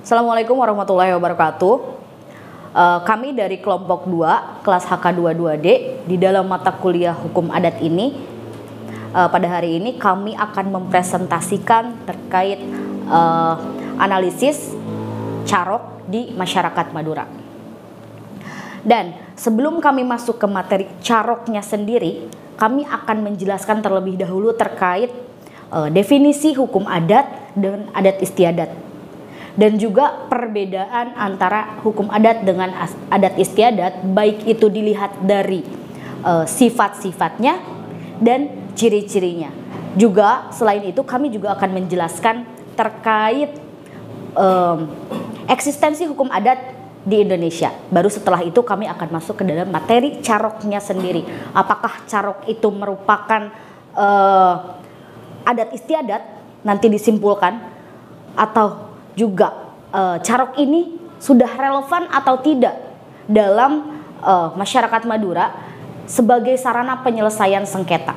Assalamualaikum warahmatullahi wabarakatuh. Kami dari kelompok 2 kelas HK22D di dalam mata kuliah Hukum Adat ini pada hari ini kami akan mempresentasikan terkait analisis carok di masyarakat Madura. Dan sebelum kami masuk ke materi caroknya sendiri, kami akan menjelaskan terlebih dahulu terkait definisi hukum adat dan adat istiadat, dan juga perbedaan antara hukum adat dengan adat istiadat, baik itu dilihat dari sifat-sifatnya dan ciri-cirinya. Juga selain itu kami juga akan menjelaskan terkait eksistensi hukum adat di Indonesia. Baru setelah itu kami akan masuk ke dalam materi caroknya sendiri. Apakah carok itu merupakan adat istiadat, nanti disimpulkan, atau juga carok ini sudah relevan atau tidak dalam masyarakat Madura sebagai sarana penyelesaian sengketa.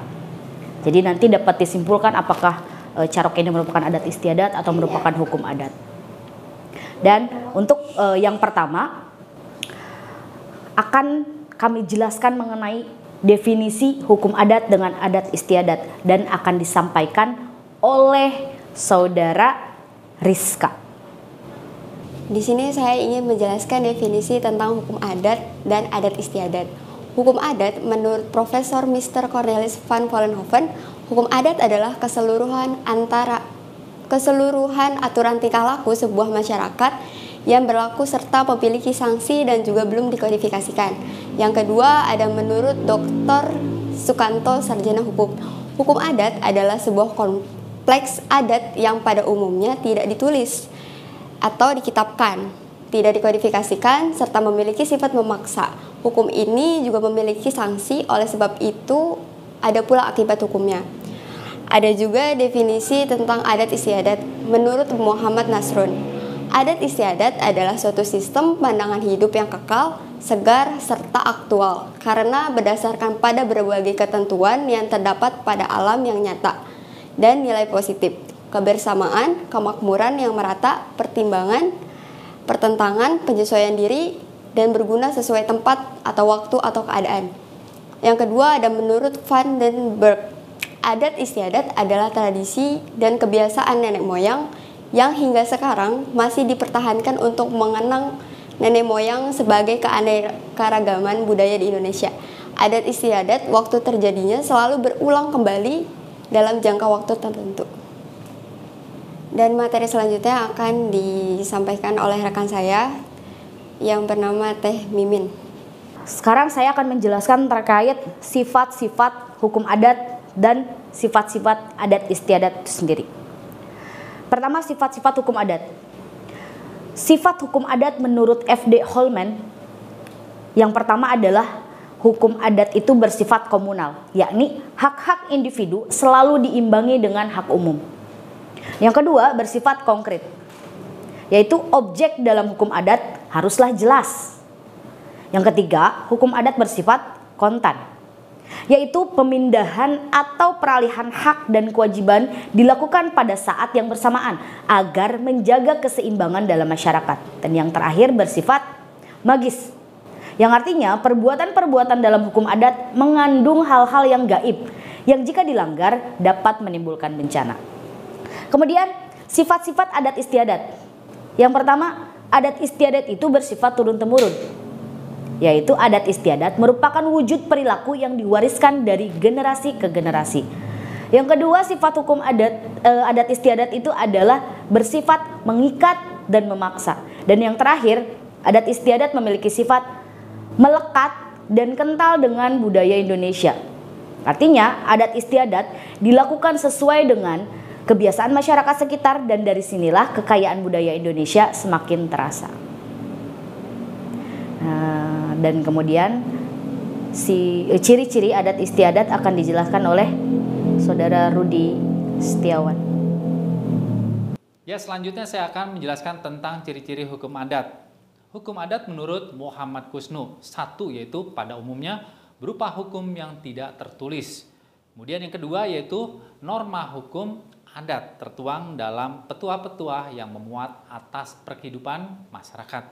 Jadi nanti dapat disimpulkan apakah carok ini merupakan adat istiadat atau merupakan hukum adat. Dan untuk yang pertama akan kami jelaskan mengenai definisi hukum adat dengan adat istiadat dan akan disampaikan oleh Saudara Rizka. Di sini saya ingin menjelaskan definisi tentang hukum adat dan adat istiadat. Hukum adat menurut Profesor Mr. Cornelis van Vollenhoven, hukum adat adalah keseluruhan aturan tingkah laku sebuah masyarakat yang berlaku serta memiliki sanksi dan juga belum dikodifikasikan. Yang kedua ada menurut Dr. Sukanto, sarjana hukum. Hukum adat adalah sebuah kompleks adat yang pada umumnya tidak ditulis atau dikitabkan, tidak dikodifikasikan, serta memiliki sifat memaksa. Hukum ini juga memiliki sanksi, oleh sebab itu ada pula akibat hukumnya. Ada juga definisi tentang adat istiadat menurut Muhammad Nasrun. Adat istiadat adalah suatu sistem pandangan hidup yang kekal, segar, serta aktual karena berdasarkan pada berbagai ketentuan yang terdapat pada alam yang nyata dan nilai positif, kebersamaan, kemakmuran yang merata, pertimbangan, pertentangan, penyesuaian diri, dan berguna sesuai tempat atau waktu atau keadaan. Yang kedua ada menurut Van den Berg. Adat istiadat adalah tradisi dan kebiasaan nenek moyang yang hingga sekarang masih dipertahankan untuk mengenang nenek moyang sebagai keanekaragaman budaya di Indonesia. Adat istiadat waktu terjadinya selalu berulang kembali dalam jangka waktu tertentu. Dan materi selanjutnya akan disampaikan oleh rekan saya yang bernama Teh Mimin. Sekarang saya akan menjelaskan terkait sifat-sifat hukum adat dan sifat-sifat adat istiadat itu sendiri. Pertama, sifat-sifat hukum adat. Sifat hukum adat menurut F.D. Holman yang pertama adalah hukum adat itu bersifat komunal, yakni hak-hak individu selalu diimbangi dengan hak umum. Yang kedua, bersifat konkret, yaitu objek dalam hukum adat haruslah jelas. Yang ketiga, hukum adat bersifat kontan, yaitu pemindahan atau peralihan hak dan kewajiban dilakukan pada saat yang bersamaan agar menjaga keseimbangan dalam masyarakat. Dan yang terakhir bersifat magis, yang artinya perbuatan-perbuatan dalam hukum adat mengandung hal-hal yang gaib yang jika dilanggar dapat menimbulkan bencana. Kemudian sifat-sifat adat istiadat. Yang pertama, adat istiadat itu bersifat turun-temurun, yaitu adat istiadat merupakan wujud perilaku yang diwariskan dari generasi ke generasi. Yang kedua, sifat hukum adat istiadat itu adalah bersifat mengikat dan memaksa. Dan yang terakhir, adat istiadat memiliki sifat melekat dan kental dengan budaya Indonesia. Artinya, adat istiadat dilakukan sesuai dengan kebiasaan masyarakat sekitar dan dari sinilah kekayaan budaya Indonesia semakin terasa. Dan kemudian ciri-ciri adat istiadat akan dijelaskan oleh Saudara Rudi Setiawan. Ya, selanjutnya saya akan menjelaskan tentang ciri-ciri hukum adat. Hukum adat menurut Muhammad Kusnu, satu yaitu pada umumnya berupa hukum yang tidak tertulis. Kemudian yang kedua yaitu norma hukum adat tertuang dalam petua-petua yang memuat atas perkehidupan masyarakat.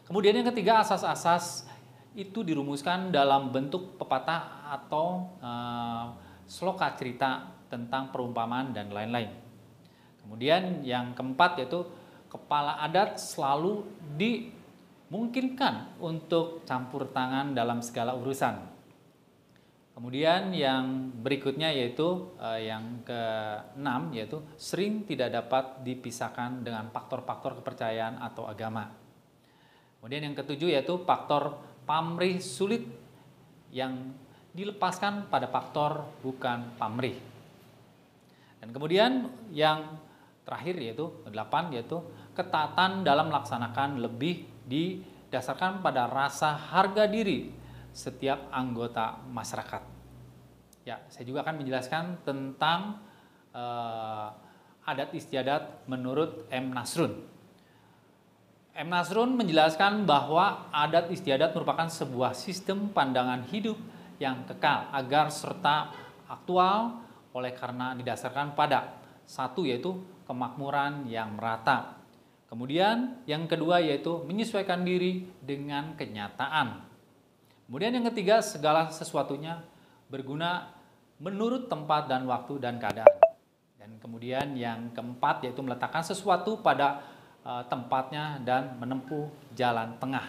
Kemudian yang ketiga, asas-asas itu dirumuskan dalam bentuk pepatah atau sloka cerita tentang perumpamaan dan lain-lain. Kemudian yang keempat yaitu kepala adat selalu dimungkinkan untuk campur tangan dalam segala urusan. Kemudian yang berikutnya yaitu yang keenam yaitu sering tidak dapat dipisahkan dengan faktor-faktor kepercayaan atau agama. Kemudian yang ketujuh yaitu faktor pamrih sulit yang dilepaskan pada faktor bukan pamrih. Dan kemudian yang terakhir yaitu ke-8 yaitu ketaatan dalam melaksanakan lebih didasarkan pada rasa harga diri setiap anggota masyarakat. Ya, saya juga akan menjelaskan tentang adat istiadat menurut M. Nasrun. M. Nasrun menjelaskan bahwa adat istiadat merupakan sebuah sistem pandangan hidup yang kekal agar serta aktual oleh karena didasarkan pada satu yaitu kemakmuran yang merata. Kemudian yang kedua yaitu menyesuaikan diri dengan kenyataan. Kemudian yang ketiga, segala sesuatunya berguna menurut tempat dan waktu dan keadaan. Dan kemudian yang keempat yaitu meletakkan sesuatu pada tempatnya dan menempuh jalan tengah.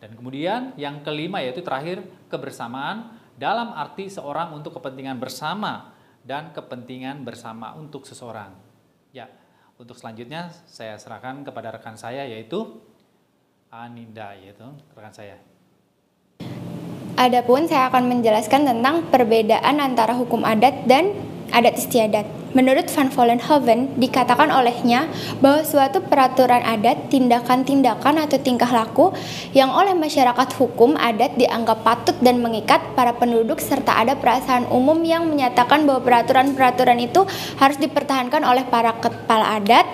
Dan kemudian yang kelima yaitu terakhir, kebersamaan dalam arti seorang untuk kepentingan bersama dan kepentingan bersama untuk seseorang. Ya, untuk selanjutnya saya serahkan kepada rekan saya yaitu Aninda, yaitu rekan saya. Adapun saya akan menjelaskan tentang perbedaan antara hukum adat dan adat istiadat. Menurut Van Vollenhoven, dikatakan olehnya bahwa suatu peraturan adat, tindakan-tindakan atau tingkah laku yang oleh masyarakat hukum adat dianggap patut dan mengikat para penduduk serta ada perasaan umum yang menyatakan bahwa peraturan-peraturan itu harus dipertahankan oleh para kepala adat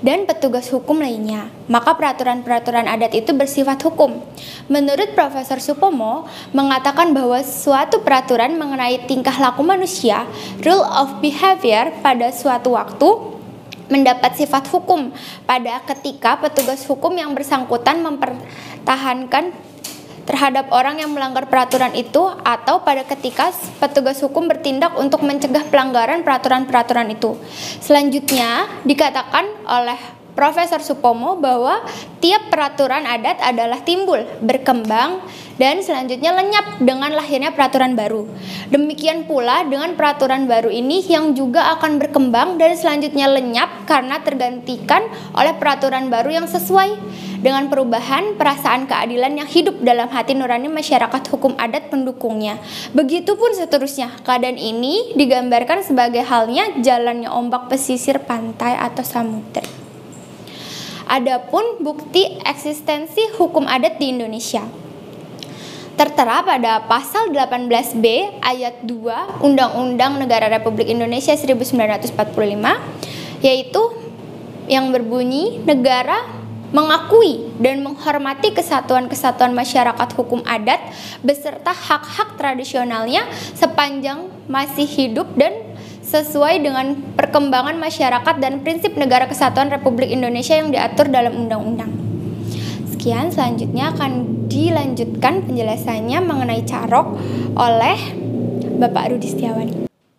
dan petugas hukum lainnya. Maka peraturan-peraturan adat itu bersifat hukum. Menurut Profesor Supomo, mengatakan bahwa suatu peraturan mengenai tingkah laku manusia, rule of behavior, pada suatu waktu mendapat sifat hukum pada ketika petugas hukum yang bersangkutan mempertahankan terhadap orang yang melanggar peraturan itu atau pada ketika petugas hukum bertindak untuk mencegah pelanggaran peraturan-peraturan itu. Selanjutnya dikatakan oleh Profesor Supomo bahwa tiap peraturan adat adalah timbul, berkembang, dan selanjutnya lenyap dengan lahirnya peraturan baru. Demikian pula dengan peraturan baru ini yang juga akan berkembang dan selanjutnya lenyap karena tergantikan oleh peraturan baru yang sesuai dengan perubahan perasaan keadilan yang hidup dalam hati nurani masyarakat hukum adat pendukungnya. Begitupun seterusnya. Keadaan ini digambarkan sebagai halnya jalannya ombak pesisir pantai atau samudera. Adapun bukti eksistensi hukum adat di Indonesia tertera pada pasal 18B ayat 2 Undang-Undang Negara Republik Indonesia 1945, yaitu yang berbunyi negara mengakui dan menghormati kesatuan-kesatuan masyarakat hukum adat beserta hak-hak tradisionalnya sepanjang masih hidup dan sesuai dengan perkembangan masyarakat dan prinsip negara kesatuan Republik Indonesia yang diatur dalam undang-undang. Sekian, selanjutnya akan dilanjutkan penjelasannya mengenai carok oleh Bapak Rudi Setiawan.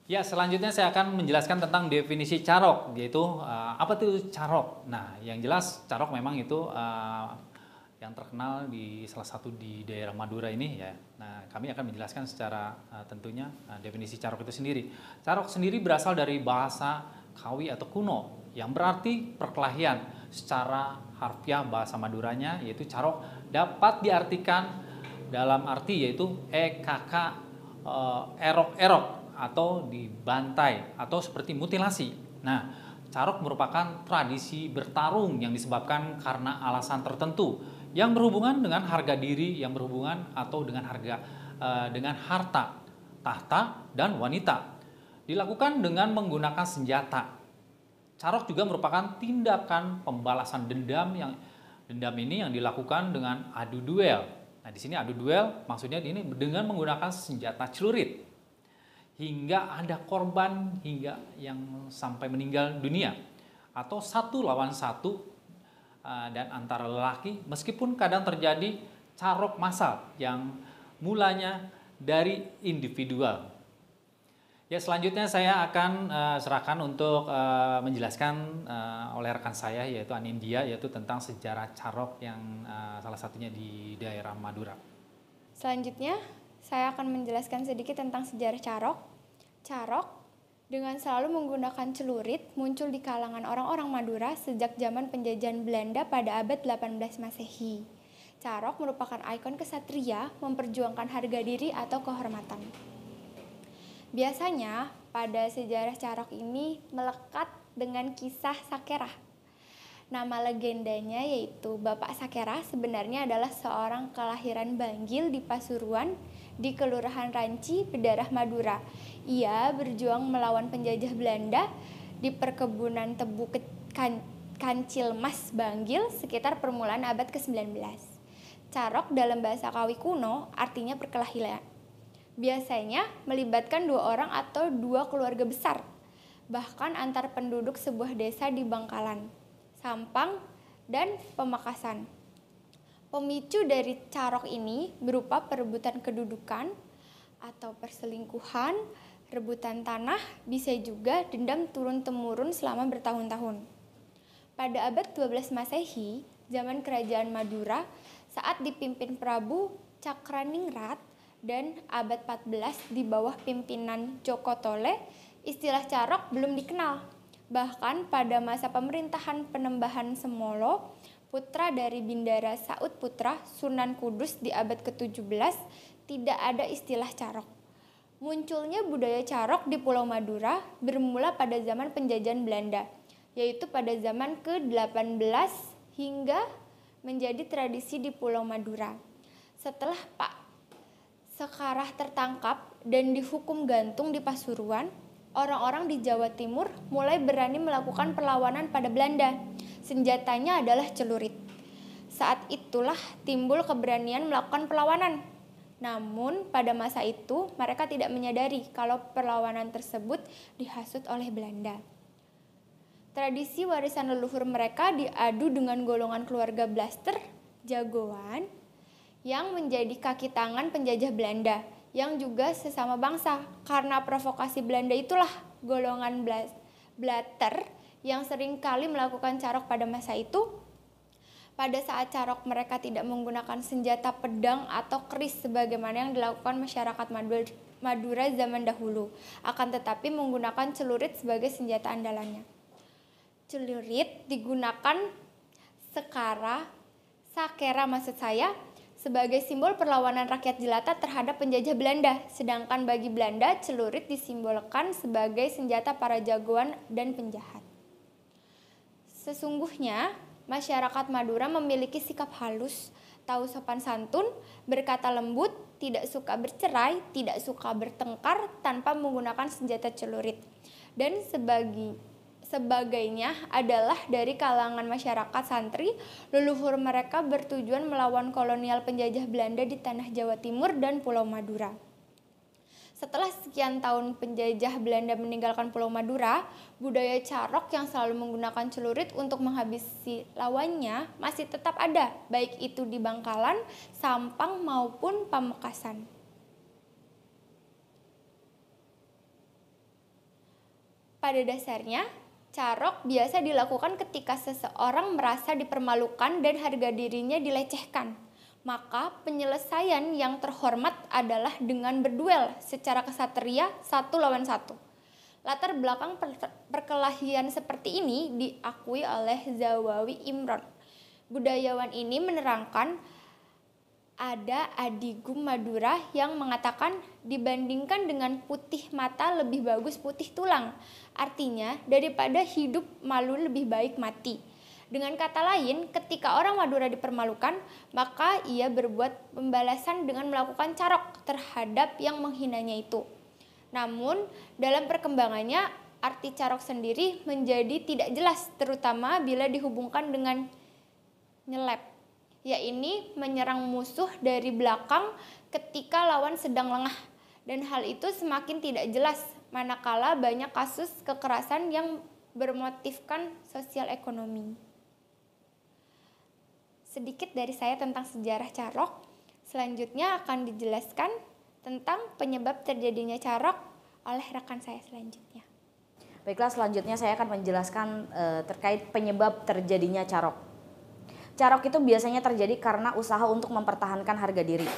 Ya, selanjutnya saya akan menjelaskan tentang definisi carok, yaitu apa itu carok. Nah, yang jelas carok memang itu yang terkenal di salah satu di daerah Madura ini ya. Nah, kami akan menjelaskan secara tentunya definisi carok itu sendiri. Carok sendiri berasal dari bahasa Kawi atau kuno yang berarti perkelahian. Secara harfiah bahasa Maduranya yaitu carok dapat diartikan dalam arti yaitu EKK erok-erok atau dibantai atau seperti mutilasi. Nah, carok merupakan tradisi bertarung yang disebabkan karena alasan tertentu yang berhubungan dengan harga diri, yang berhubungan atau dengan harta, tahta, dan wanita. Dilakukan dengan menggunakan senjata. Carok juga merupakan tindakan pembalasan dendam ini yang dilakukan dengan adu duel. Nah, di sini adu duel maksudnya ini dengan menggunakan senjata celurit. hingga ada korban hingga yang sampai meninggal dunia, atau 1 lawan 1 dan antara lelaki, meskipun kadang terjadi carok massal yang mulanya dari individual. Ya, selanjutnya saya akan serahkan untuk menjelaskan oleh rekan saya yaitu Anindya, yaitu tentang sejarah carok yang salah satunya di daerah Madura. Selanjutnya saya akan menjelaskan sedikit tentang sejarah carok. Carok dengan selalu menggunakan celurit muncul di kalangan orang-orang Madura sejak zaman penjajahan Belanda pada abad 18 Masehi. Carok merupakan ikon kesatria memperjuangkan harga diri atau kehormatan. Biasanya pada sejarah carok ini melekat dengan kisah Sakera. Nama legendanya yaitu Bapak Sakera sebenarnya adalah seorang kelahiran Banggil di Pasuruan di Kelurahan Ranci, Pedarah, Madura. Ia berjuang melawan penjajah Belanda di perkebunan tebu Kancilmas Banggil sekitar permulaan abad ke-19. Carok dalam bahasa Kawi kuno artinya perkelahian. Biasanya melibatkan 2 orang atau 2 keluarga besar, bahkan antar penduduk sebuah desa di Bangkalan, Sampang, dan Pamekasan. Pemicu dari carok ini berupa perebutan kedudukan atau perselingkuhan, rebutan tanah, bisa juga dendam turun-temurun selama bertahun-tahun. Pada abad 12 Masehi, zaman kerajaan Madura, saat dipimpin Prabu Cakraningrat dan abad 14 di bawah pimpinan Joko Tole, istilah carok belum dikenal. Bahkan pada masa pemerintahan Penembahan Semolo, putra dari Bindara Saud Putra Sunan Kudus di abad ke-17, tidak ada istilah carok. Munculnya budaya carok di Pulau Madura bermula pada zaman penjajahan Belanda, yaitu pada zaman ke-18 hingga menjadi tradisi di Pulau Madura. Setelah Pak Sekarah tertangkap dan dihukum gantung di Pasuruan, orang-orang di Jawa Timur mulai berani melakukan perlawanan pada Belanda. Senjatanya adalah celurit. Saat itulah timbul keberanian melakukan perlawanan. Namun pada masa itu mereka tidak menyadari kalau perlawanan tersebut dihasut oleh Belanda. Tradisi warisan leluhur mereka diadu dengan golongan keluarga Blaster, jagoan, yang menjadi kaki tangan penjajah Belanda, yang juga sesama bangsa. Karena provokasi Belanda itulah golongan Blatter yang sering kali melakukan carok pada masa itu. Pada saat carok mereka tidak menggunakan senjata pedang atau keris sebagaimana yang dilakukan masyarakat Madura zaman dahulu, akan tetapi menggunakan celurit sebagai senjata andalannya. Celurit digunakan Sakera maksud saya, sebagai simbol perlawanan rakyat jelata terhadap penjajah Belanda, sedangkan bagi Belanda celurit disimbolkan sebagai senjata para jagoan dan penjahat. Sesungguhnya, masyarakat Madura memiliki sikap halus, tahu sopan santun, berkata lembut, tidak suka bercerai, tidak suka bertengkar tanpa menggunakan senjata celurit, dan sebagainya adalah dari kalangan masyarakat santri. Leluhur mereka bertujuan melawan kolonial penjajah Belanda di tanah Jawa Timur dan Pulau Madura. Setelah sekian tahun penjajah Belanda meninggalkan Pulau Madura, budaya carok yang selalu menggunakan celurit untuk menghabisi lawannya masih tetap ada, baik itu di Bangkalan, Sampang maupun Pamekasan. Pada dasarnya, carok biasa dilakukan ketika seseorang merasa dipermalukan dan harga dirinya dilecehkan. Maka penyelesaian yang terhormat adalah dengan berduel secara kesatria 1 lawan 1. Latar belakang perkelahian seperti ini diakui oleh Zawawi Imron. Budayawan ini menerangkan ada Adigum Madura yang mengatakan dibandingkan dengan putih mata lebih bagus putih tulang. Artinya daripada hidup malu lebih baik mati. Dengan kata lain, ketika orang Madura dipermalukan, maka ia berbuat pembalasan dengan melakukan carok terhadap yang menghinanya itu. Namun, dalam perkembangannya, arti carok sendiri menjadi tidak jelas, terutama bila dihubungkan dengan nyelep, yaitu menyerang musuh dari belakang ketika lawan sedang lengah. Dan hal itu semakin tidak jelas manakala banyak kasus kekerasan yang bermotifkan sosial ekonomi. Sedikit dari saya tentang sejarah carok. Selanjutnya akan dijelaskan tentang penyebab terjadinya carok oleh rekan saya selanjutnya. Baiklah, selanjutnya saya akan menjelaskan terkait penyebab terjadinya carok. Carok itu biasanya terjadi karena usaha untuk mempertahankan harga diri.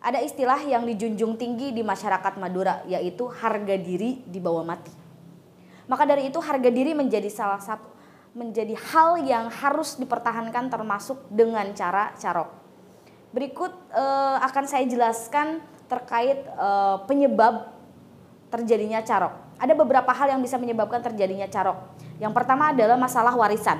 Ada istilah yang dijunjung tinggi di masyarakat Madura, yaitu harga diri di bawah mati. Maka dari itu harga diri menjadi hal yang harus dipertahankan, termasuk dengan cara carok. Berikut akan saya jelaskan terkait penyebab terjadinya carok. Ada beberapa hal yang bisa menyebabkan terjadinya carok. Yang pertama adalah masalah warisan.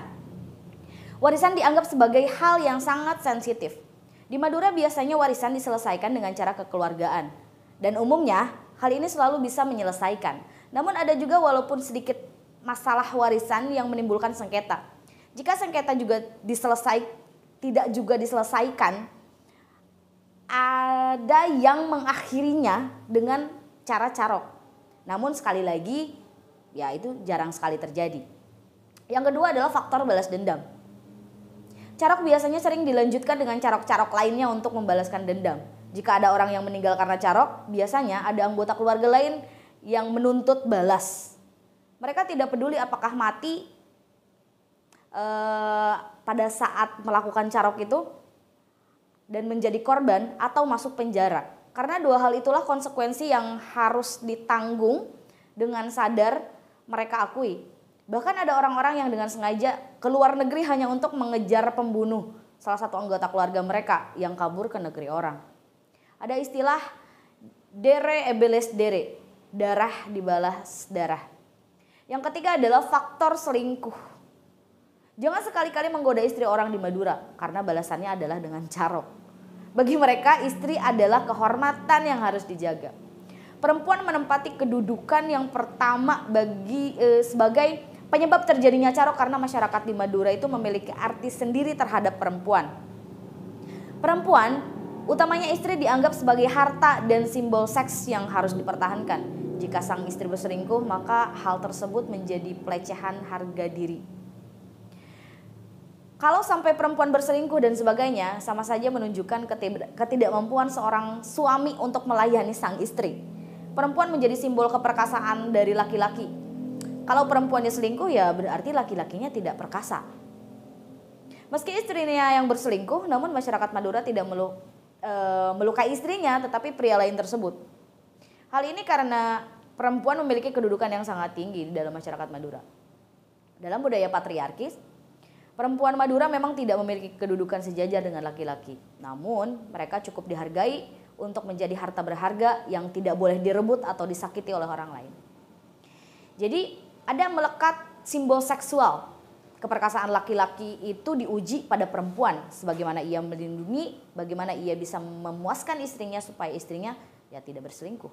Warisan dianggap sebagai hal yang sangat sensitif. Di Madura biasanya warisan diselesaikan dengan cara kekeluargaan. Dan umumnya hal ini selalu bisa menyelesaikan. Namun ada juga walaupun sedikit masalah warisan yang menimbulkan sengketa. Jika sengketa juga tidak juga diselesaikan, ada yang mengakhirinya dengan cara carok. Namun sekali lagi, ya itu jarang sekali terjadi. Yang kedua adalah faktor balas dendam. Carok biasanya sering dilanjutkan dengan carok-carok lainnya untuk membalaskan dendam. Jika ada orang yang meninggal karena carok, biasanya ada anggota keluarga lain yang menuntut balas. Mereka tidak peduli apakah mati pada saat melakukan carok itu dan menjadi korban atau masuk penjara. Karena dua hal itulah konsekuensi yang harus ditanggung dengan sadar mereka akui. Bahkan ada orang-orang yang dengan sengaja ke luar negeri hanya untuk mengejar pembunuh salah satu anggota keluarga mereka yang kabur ke negeri orang. Ada istilah dere ebeles dere, darah dibalas darah. Yang ketiga adalah faktor selingkuh. Jangan sekali-kali menggoda istri orang di Madura karena balasannya adalah dengan carok. Bagi mereka istri adalah kehormatan yang harus dijaga. Perempuan menempati kedudukan yang pertama sebagai penyebab terjadinya carok karena masyarakat di Madura itu memiliki arti sendiri terhadap perempuan. Perempuan, utamanya istri, dianggap sebagai harta dan simbol seks yang harus dipertahankan. Jika sang istri berselingkuh, maka hal tersebut menjadi pelecehan harga diri. Kalau sampai perempuan berselingkuh dan sebagainya, sama saja menunjukkan ketidakmampuan seorang suami untuk melayani sang istri. Perempuan menjadi simbol keperkasaan dari laki-laki. Kalau perempuannya selingkuh ya berarti laki-lakinya tidak perkasa. Meski istrinya yang berselingkuh, namun masyarakat Madura tidak melukai istrinya tetapi pria lain tersebut. Hal ini karena perempuan memiliki kedudukan yang sangat tinggi di dalam masyarakat Madura. Dalam budaya patriarkis, perempuan Madura memang tidak memiliki kedudukan sejajar dengan laki-laki. Namun mereka cukup dihargai untuk menjadi harta berharga yang tidak boleh direbut atau disakiti oleh orang lain. Jadi ada melekat simbol seksual. Keperkasaan laki-laki itu diuji pada perempuan. Sebagaimana ia melindungi, bagaimana ia bisa memuaskan istrinya supaya istrinya ya tidak berselingkuh.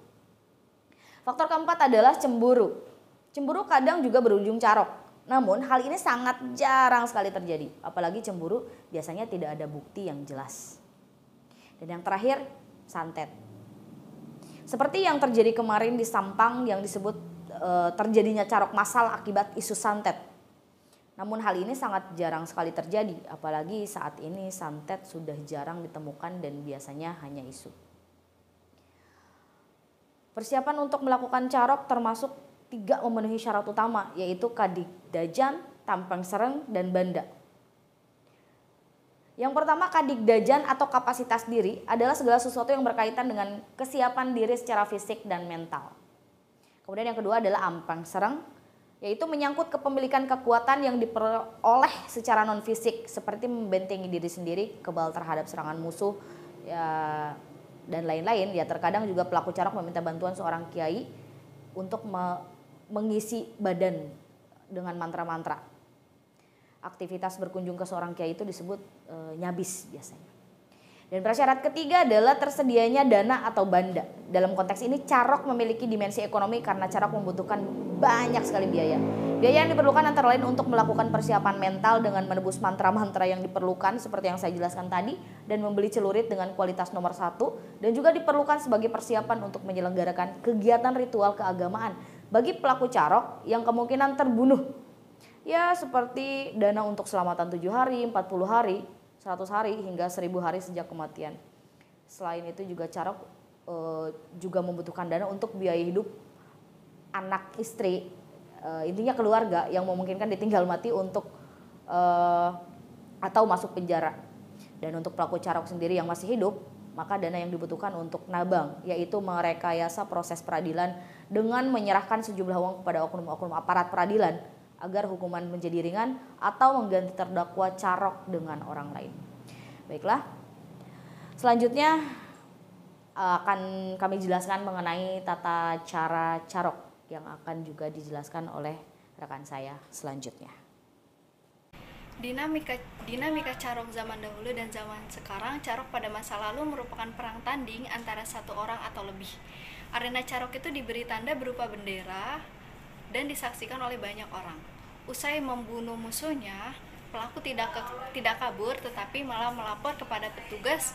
Faktor keempat adalah cemburu. Cemburu kadang juga berujung carok. Namun hal ini sangat jarang sekali terjadi. Apalagi cemburu biasanya tidak ada bukti yang jelas. Dan yang terakhir, santet. Seperti yang terjadi kemarin di Sampang yang disebut terjadinya carok massal akibat isu santet. Namun hal ini sangat jarang sekali terjadi, apalagi saat ini santet sudah jarang ditemukan dan biasanya hanya isu. Persiapan untuk melakukan carok termasuk 3 memenuhi syarat utama, yaitu kadigdajan, tampang sereng, dan banda. Yang pertama, kadigdajan atau kapasitas diri adalah segala sesuatu yang berkaitan dengan kesiapan diri secara fisik dan mental. Kemudian yang kedua adalah ampang sereng, yaitu menyangkut kepemilikan kekuatan yang diperoleh secara non fisik seperti membentengi diri sendiri, kebal terhadap serangan musuh, ya, dan lain-lain. Ya terkadang juga pelaku carok meminta bantuan seorang kiai untuk mengisi badan dengan mantra-mantra. Aktivitas berkunjung ke seorang kiai itu disebut nyabis biasanya. Dan prasyarat ketiga adalah tersedianya dana atau banda. Dalam konteks ini carok memiliki dimensi ekonomi karena carok membutuhkan banyak sekali biaya. Biaya yang diperlukan antara lain untuk melakukan persiapan mental dengan menebus mantra-mantra yang diperlukan seperti yang saya jelaskan tadi, dan membeli celurit dengan kualitas nomor 1, dan juga diperlukan sebagai persiapan untuk menyelenggarakan kegiatan ritual keagamaan bagi pelaku carok yang kemungkinan terbunuh. Ya seperti dana untuk selamatan 7 hari, 40 hari, 100 hari, hingga 1000 hari sejak kematian. Selain itu juga carok juga membutuhkan dana untuk biaya hidup anak, istri, intinya keluarga yang memungkinkan ditinggal mati untuk atau masuk penjara. Dan untuk pelaku carok sendiri yang masih hidup, maka dana yang dibutuhkan untuk nabang, yaitu merekayasa proses peradilan dengan menyerahkan sejumlah uang kepada oknum-oknum aparat peradilan agar hukuman menjadi ringan atau mengganti terdakwa carok dengan orang lain. Baiklah, selanjutnya akan kami jelaskan mengenai tata cara carok yang akan juga dijelaskan oleh rekan saya selanjutnya. Dinamika carok zaman dahulu dan zaman sekarang. Carok pada masa lalu merupakan perang tanding antara satu orang atau lebih. Arena carok itu diberi tanda berupa bendera dan disaksikan oleh banyak orang. Usai membunuh musuhnya, pelaku tidak kabur tetapi malah melapor kepada petugas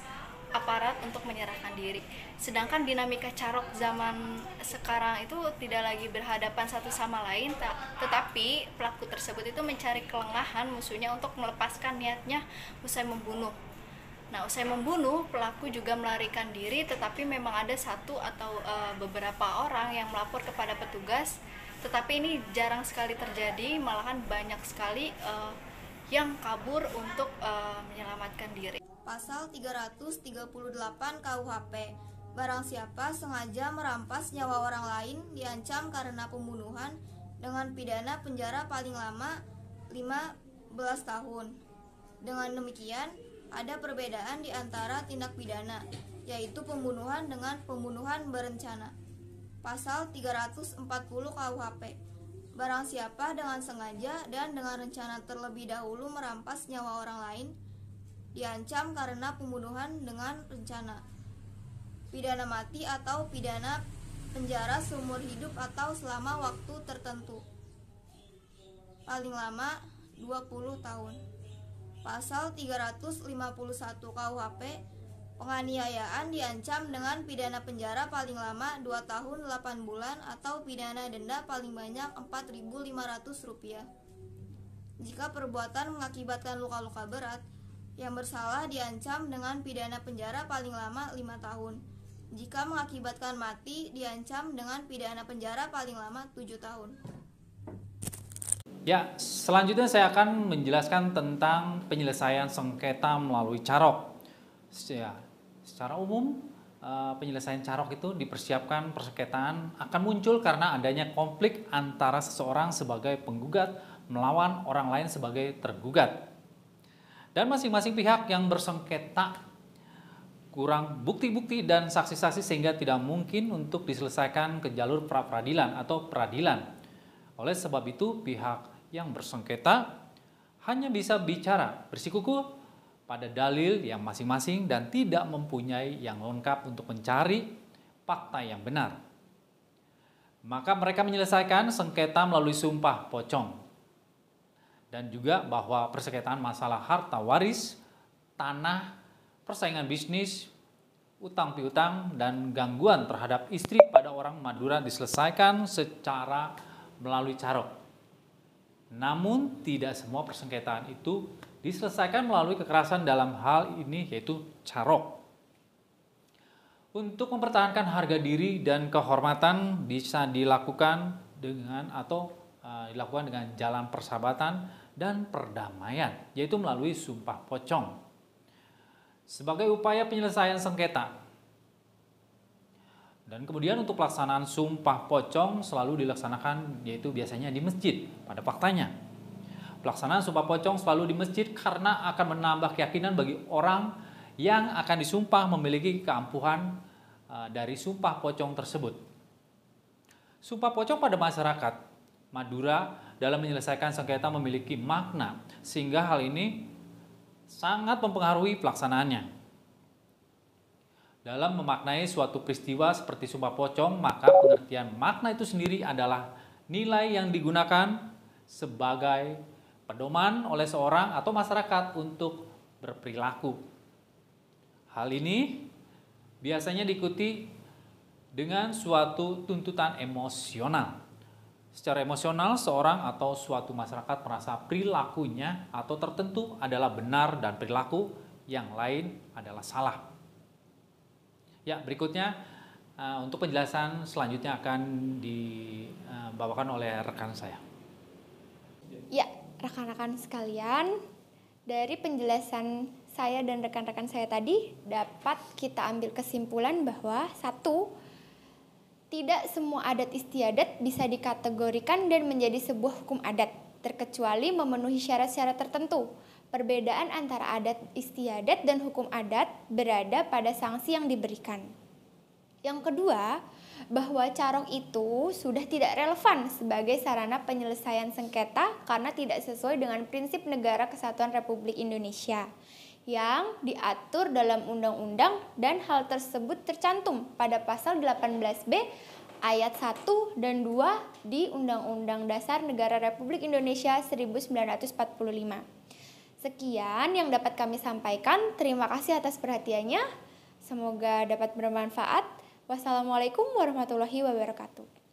aparat untuk menyerahkan diri. Sedangkan dinamika carok zaman sekarang itu tidak lagi berhadapan satu sama lain, tetapi pelaku tersebut itu mencari kelengahan musuhnya untuk melepaskan niatnya usai membunuh. Nah, usai membunuh, pelaku juga melarikan diri, tetapi memang ada satu atau beberapa orang yang melapor kepada petugas, tetapi ini jarang sekali terjadi, malahan banyak sekali yang kabur untuk menyelamatkan diri. Pasal 338 KUHP, barang siapa sengaja merampas nyawa orang lain diancam karena pembunuhan dengan pidana penjara paling lama 15 tahun. Dengan demikian, ada perbedaan di antara tindak pidana, yaitu pembunuhan dengan pembunuhan berencana. Pasal 340 KUHP, barang siapa dengan sengaja dan dengan rencana terlebih dahulu merampas nyawa orang lain diancam karena pembunuhan dengan rencana, pidana mati atau pidana penjara seumur hidup atau selama waktu tertentu, paling lama 20 tahun. Pasal 351 KUHP, penganiayaan diancam dengan pidana penjara paling lama 2 tahun 8 bulan atau pidana denda paling banyak Rp4.500. Jika perbuatan mengakibatkan luka-luka berat, yang bersalah diancam dengan pidana penjara paling lama 5 tahun. Jika mengakibatkan mati, diancam dengan pidana penjara paling lama 7 tahun. Ya, selanjutnya saya akan menjelaskan tentang penyelesaian sengketa melalui carok. Ya, secara umum, penyelesaian carok itu dipersiapkan persengketaan akan muncul karena adanya konflik antara seseorang sebagai penggugat melawan orang lain sebagai tergugat. Dan masing-masing pihak yang bersengketa kurang bukti-bukti dan saksi-saksi sehingga tidak mungkin untuk diselesaikan ke jalur pra-peradilan atau peradilan. Oleh sebab itu, pihak yang bersengketa hanya bisa bicara bersikukuh pada dalil yang masing-masing dan tidak mempunyai yang lengkap untuk mencari fakta yang benar. Maka mereka menyelesaikan sengketa melalui sumpah pocong. Dan juga bahwa persengketaan masalah harta waris, tanah, persaingan bisnis, utang piutang, dan gangguan terhadap istri pada orang Madura diselesaikan secara melalui carok. Namun tidak semua persengketaan itu diselesaikan melalui kekerasan dalam hal ini yaitu carok. Untuk mempertahankan harga diri dan kehormatan bisa dilakukan dengan dilakukan dengan jalan persahabatan dan perdamaian, yaitu melalui sumpah pocong. Sebagai upaya penyelesaian sengketa. Dan kemudian untuk pelaksanaan sumpah pocong selalu dilaksanakan yaitu biasanya di masjid pada faktanya. Pelaksanaan sumpah pocong selalu di masjid karena akan menambah keyakinan bagi orang yang akan disumpah memiliki keampuhan dari sumpah pocong tersebut. Sumpah pocong pada masyarakat Madura dalam menyelesaikan sengketa memiliki makna sehingga hal ini sangat mempengaruhi pelaksanaannya. Dalam memaknai suatu peristiwa seperti sumpah pocong, maka pengertian makna itu sendiri adalah nilai yang digunakan sebagai pedoman oleh seorang atau masyarakat untuk berperilaku. Hal ini biasanya diikuti dengan suatu tuntutan emosional. Secara emosional, seorang atau suatu masyarakat merasa perilakunya atau tertentu adalah benar dan perilaku yang lain adalah salah. Ya, berikutnya untuk penjelasan selanjutnya akan dibawakan oleh rekan saya. Ya, rekan-rekan sekalian, dari penjelasan saya dan rekan-rekan saya tadi dapat kita ambil kesimpulan bahwa satu, tidak semua adat istiadat bisa dikategorikan dan menjadi sebuah hukum adat, terkecuali memenuhi syarat-syarat tertentu. Perbedaan antara adat istiadat dan hukum adat berada pada sanksi yang diberikan. Yang kedua, bahwa carok itu sudah tidak relevan sebagai sarana penyelesaian sengketa karena tidak sesuai dengan prinsip Negara Kesatuan Republik Indonesia yang diatur dalam undang-undang, dan hal tersebut tercantum pada pasal 18B ayat 1 dan 2 di Undang-Undang Dasar Negara Republik Indonesia 1945. Sekian yang dapat kami sampaikan. Terima kasih atas perhatiannya. Semoga dapat bermanfaat. Wassalamualaikum warahmatullahi wabarakatuh.